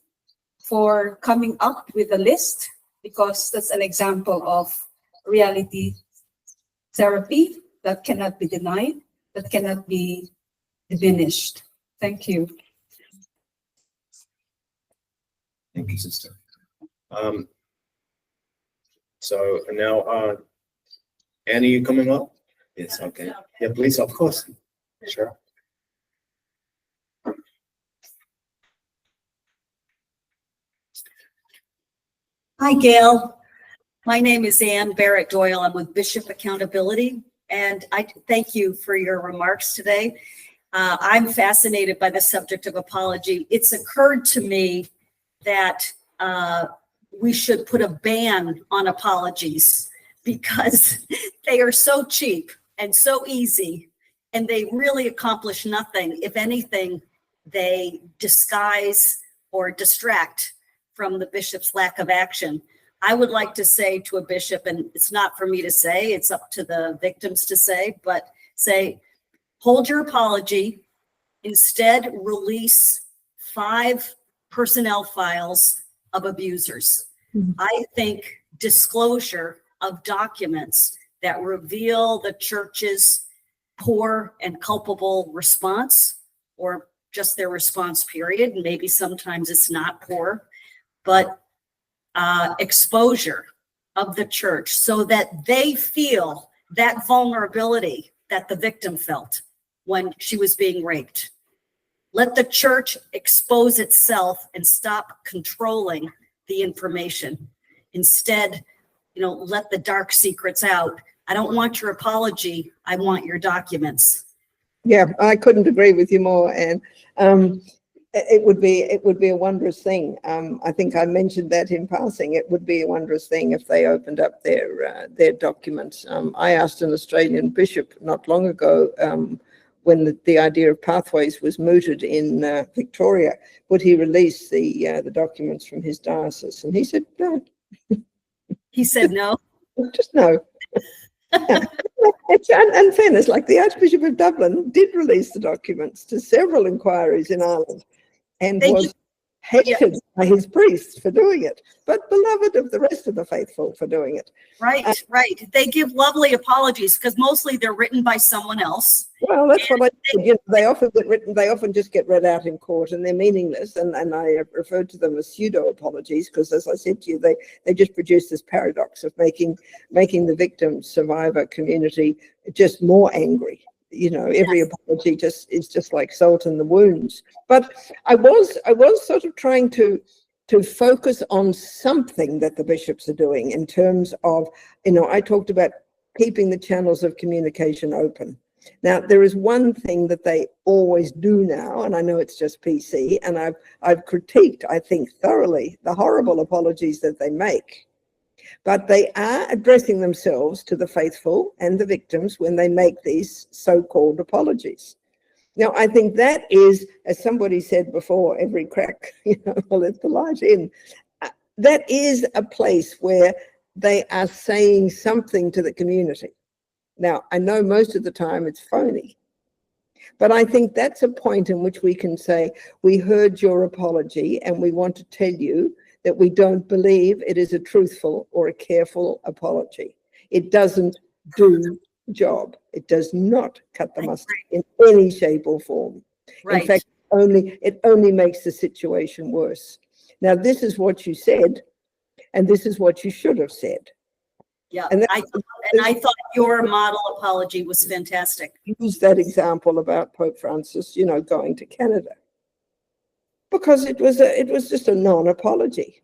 for coming up with a list, because that's an example of reality therapy that cannot be denied, that cannot be diminished. Thank you. Thank you, sister. So now, Annie, you coming up? Yes, okay. Yeah, please, of course. Sure. Hi, Gail. My name is Ann Barrett Doyle. I'm with Bishop Accountability, and I thank you for your remarks today. I'm fascinated by the subject of apology. It's occurred to me that we should put a ban on apologies because they are so cheap and so easy, and they really accomplish nothing. If anything, they disguise or distract from the bishop's lack of action. I would like to say to a bishop, and it's not for me to say, it's up to the victims to say, but say, hold your apology. Instead, release 5 personnel files of abusers. I think disclosure of documents that reveal the church's poor and culpable response, or just their response period, maybe sometimes it's not poor, but exposure of the church so that they feel that vulnerability that the victim felt when she was being raped. Let the church expose itself and stop controlling the information. Instead, let the dark secrets out. I don't want your apology. I want your documents. Yeah, I couldn't agree with you more. And it would be a wondrous thing. I think I mentioned that in passing. It would be a wondrous thing if they opened up their documents. I asked an Australian bishop not long ago, when the idea of pathways was mooted in Victoria, would he release the documents from his diocese? And he said no. He said no. Just no. And fairness, like the Archbishop of Dublin did release the documents to several inquiries in Ireland, and was hated by his priests for doing it, but beloved of the rest of the faithful for doing it. Right, right. They give lovely apologies because mostly they're written by someone else. Well, that's what I said. They often get written. They often just get read out in court, and they're meaningless. And I referred to them as pseudo apologies because, as I said to you, they just produce this paradox of making the victim survivor community just more angry. Every apology is just like salt in the wounds. But I was sort of trying to focus on something that the bishops are doing in terms of, I talked about keeping the channels of communication open. Now, there is one thing that they always do now, and I know it's just PC, and I've critiqued, I think, thoroughly the horrible apologies that they make. But they are addressing themselves to the faithful and the victims when they make these so-called apologies. Now, I think that is, as somebody said before, every crack, will let the light in. That is a place where they are saying something to the community. Now, I know most of the time it's phony, but I think that's a point in which we can say, we heard your apology and we want to tell you that we don't believe it is a truthful or a careful apology. It doesn't do the job. It does not cut the mustard in any shape or form. Right. In fact, it only makes the situation worse. Now, this is what you said, and this is what you should have said. Yeah, And I thought your model apology was fantastic. Use that example about Pope Francis, going to Canada, because it was just a non-apology.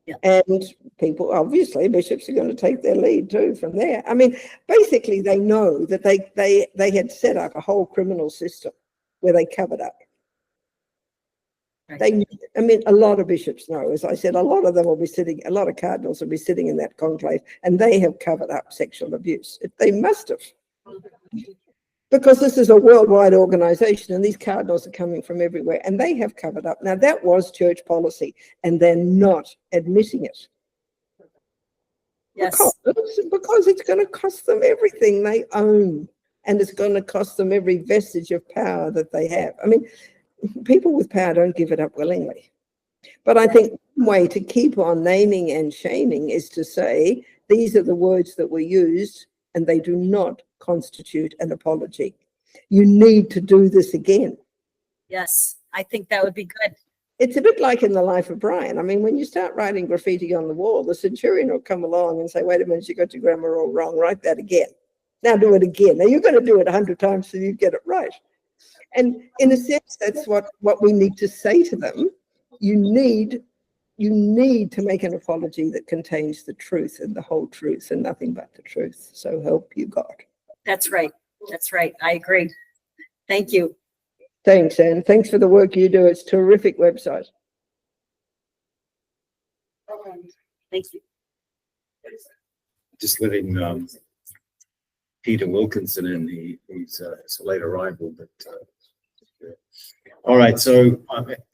Yeah. And people, obviously, bishops are going to take their lead too from there. I mean, basically, they know that they had set up a whole criminal system where they covered up. Right. A lot of bishops know, as I said, a lot of cardinals will be sitting in that conclave, and they have covered up sexual abuse. They must have. Because this is a worldwide organization and these cardinals are coming from everywhere, and they have covered up. Now, that was church policy, and they're not admitting it. Yes. Because it's going to cost them everything they own, and it's going to cost them every vestige of power that they have. I mean, people with power don't give it up willingly. But I think one way to keep on naming and shaming is to say, these are the words that were used, and they do not constitute an apology. You need to do this again. Yes, I think that would be good. it's a bit like in the life of Brian. I mean, when you start writing graffiti on the wall, the centurion will come along and say, wait a minute, you got your grammar all wrong, write that again. Now do it again. Now you're going to do it 100 times so you get it right. And in a sense, that's what we need to say to them. You need to make an apology that contains the truth and the whole truth and nothing but the truth. So help you God. That's right. That's right. I agree. Thank you. Thanks, Anne. Thanks for the work you do. It's a terrific website. Thank you. Just letting Peter Wilkinson in. He's a late arrival, but all right. So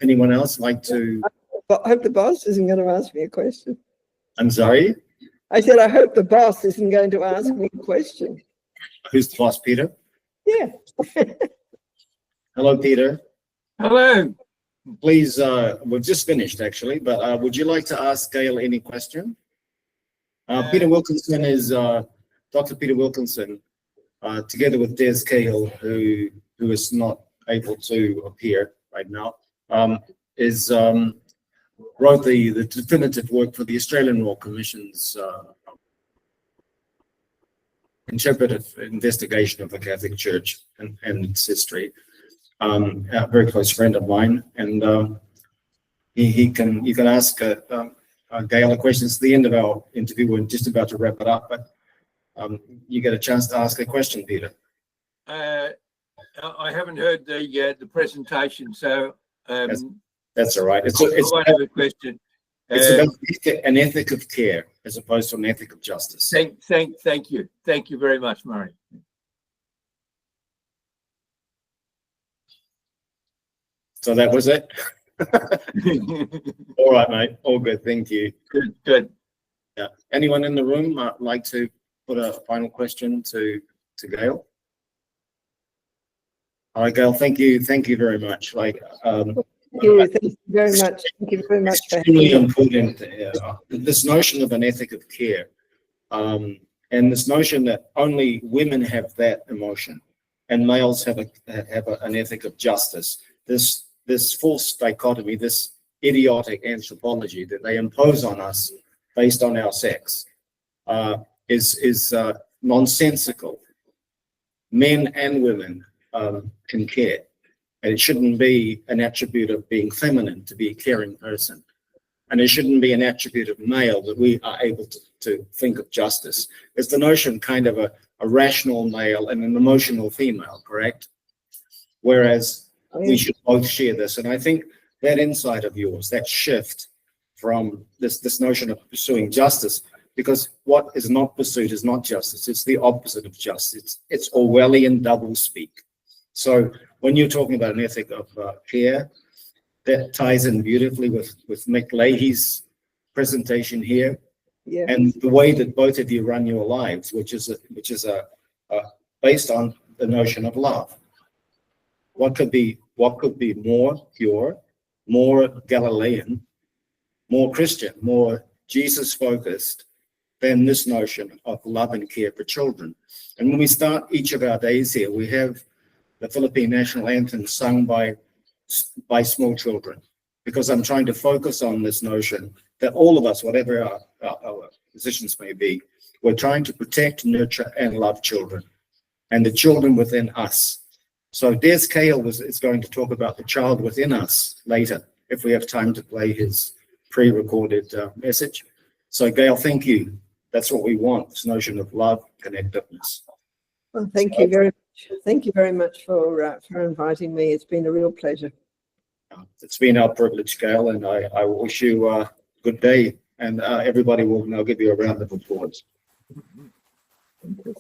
anyone else like to? I hope the boss isn't going to ask me a question. I'm sorry? I said, I hope the boss isn't going to ask me a question. Who's the boss, Peter? Yeah. Hello, Peter. Hello. Please, we've just finished actually, but would you like to ask Gail any question? Peter Wilkinson is Dr. Peter Wilkinson, together with Des Cahill, who is not able to appear right now, wrote the definitive work for the Australian Royal Commission's interpretive investigation of the Catholic Church and its history. A very close friend of mine, and you can ask Gail a question. It's the end of our interview. We're just about to wrap it up, but you get a chance to ask a question, Peter. I haven't heard the presentation, so that's all right. I won't have a question. It's about an ethic of care as opposed to an ethic of justice. Thank you. Thank you very much, Murray. So that was it. All right, mate. All good. Thank you. Good. Yeah. Anyone in the room like to put a final question to Gail? All right, Gail. Thank you. Thank you very much. Thank you very much. Thank you very much. It's really important. This notion of an ethic of care, and this notion that only women have that emotion, and males have an ethic of justice. This false dichotomy, this idiotic anthropology that they impose on us based on our sex, is nonsensical. Men and women can care, and it shouldn't be an attribute of being feminine to be a caring person, and it shouldn't be an attribute of male that we are able to think of justice. It's the notion kind of a rational male and an emotional female, correct? Whereas we should both share this. And I think that insight of yours, that shift from this notion of pursuing justice, because what is not pursued is not justice. It's the opposite of justice. It's Orwellian doublespeak. So when you're talking about an ethic of care, that ties in beautifully with Mick Leahy's presentation here, and the way that both of you run your lives, which is based on the notion of love. What could be more pure, more Galilean, more Christian, more Jesus-focused than this notion of love and care for children? And when we start each of our days here, we have the Philippine national anthem sung by small children, because I'm trying to focus on this notion that all of us, whatever our positions may be, we're trying to protect, nurture, and love children, and the children within us. So Des Cahill is going to talk about the child within us later, if we have time to play his pre-recorded message. So Gail, thank you. That's what we want, this notion of love, connectiveness. Well, thank you very much. Thank you very much for inviting me. It's been a real pleasure. It's been our privilege, Gail, and I wish you a good day, and everybody will now give you a round of applause. Thank you.